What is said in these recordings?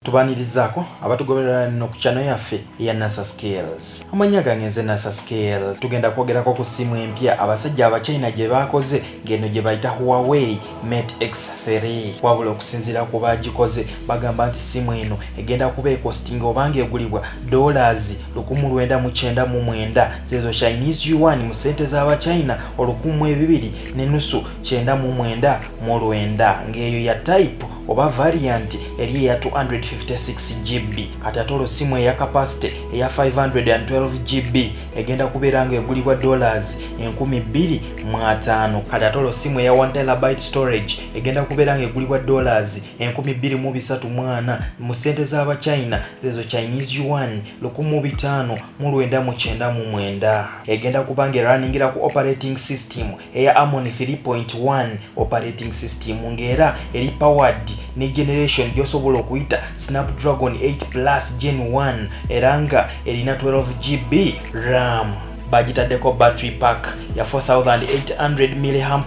Tubanirizaako abatugoberera no ku channel yaffe ya NASA Skills. Amanya gange nze NASA Skills. Tugenda kwogerako ku simu empya abasajja abachina gye bakoze ngeno gye bayita Huawei MATEX 3. Wabula okusinziira ku bagikoze bagamba nti simu eno egenda kuba ekostinga obange egulibwa $1999 zezo Chinese yuan mu sente z'abachina $1299 ng'eyo ya type oba variant eri ya 256GB. Kati atolo simu ya capacity ya 512GB egenda kubeera nga egulibwa $25,000. Kati atolo simu ya 1TB storage egenda kubeera nga egulibwa $23,340 mu sente z'abachina zezo Chinese yuan $1599. Egenda kuba nga runningira ku operating system eya Harmony 3.1 operating system ng'era eri powered ne generation gyosobola okuyita Snapdragon 8 Plus Gen 1 era nga erina 12GB RAM. Bagitaddeko battery pack ya 4800 mAh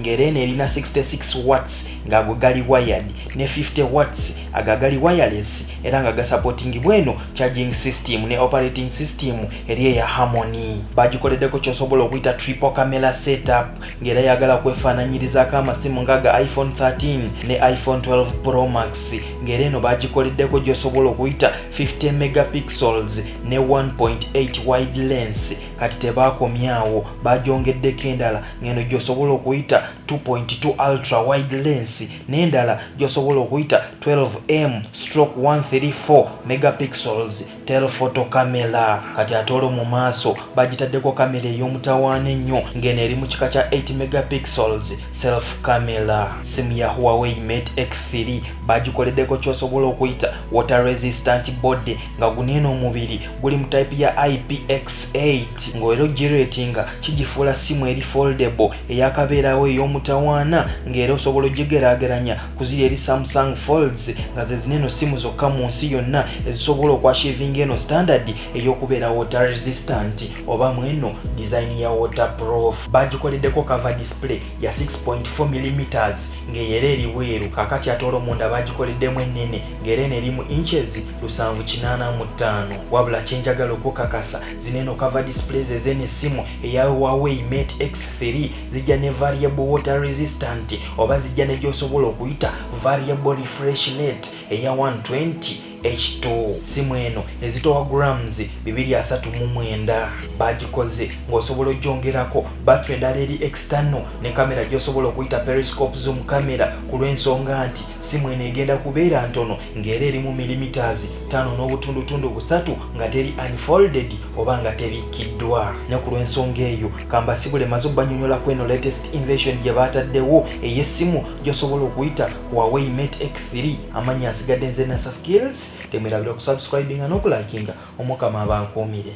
ng'era erina 66 watts ng'ago gali wired ne 50 watts agagali wireless era nga gasupporting bweno charging system ne operating system eri ya Harmony. Bagikoleddeko kyosobola okuyita triple camera setup ng'era yagala kwefaananyirizaako amasimu ngaga iPhone 13 ne iPhone 12 Pro Max ng'era eno bagikoleddeko gyosobola okuyita 50 megapixels ne 1.8 wide lens. Kati tebakomyawo bajongeddeko endala ngeno gyosobola okuyita 2.2 ultra wide lens n'endala gyosobola okuyita 12M/134 megapixels telephoto camera. Kati atolo mu maaso bagitaddeko kamera ey'omutawaana ennyo ngeno eri mu kika kya 8 megapixels self camera. Simu ya Huawei MATEX 3 bagikoleddeko kyosobola okuyita water resistant body nga guneeno omubiri guli mu type ya IPX8 ng'era ogiratinga kigifuula simu eri foldable eyakabeerawo ey'omutawaana ng'era osobola ogigeraageranya ku ziri eri Sumsang Folds nga ze zineeno simu zokka mu nsi yonna ezisobola okwashivinga eno standard ey'okubeera water resistant oba mweno design ya waterproof. Bagikoleddeko cover display ya 6.4mm ng'era eri weeru. Kakati ate olw'omunda bagikoleddemu ennene ng'era eno eri mu inches 785. Wabula kyenjagala okukakasa zineeno cover displays ez'eno simu eya Huawei MATEX 3 zijja ne variable water resistant oba zijja ne gy'osobola okuyita variable refresh rate eya 120H2. Simu eno ezitowa grams 239. Bagikoze ng'osobola ogyongerako battery endala eri external ne kamera gy'osobola okuyita periscope zoom camera ku lw'ensonga nti simu eno egenda kubeera ntono ng'era eri mu millimeters 5.3 nga teri unfolded oba nga tebikiddwa. Ne ku lw'ensonga eyo kambasibule maze obbanyonyolako eno latest invention gye baataddewo ey'essimu gy'osobola okuyita Huawei MATEX 3. Amannya asigadde nze NASA Skills. Temwerabira okusubscribinga n'okulakinga. Omukama abankuumire.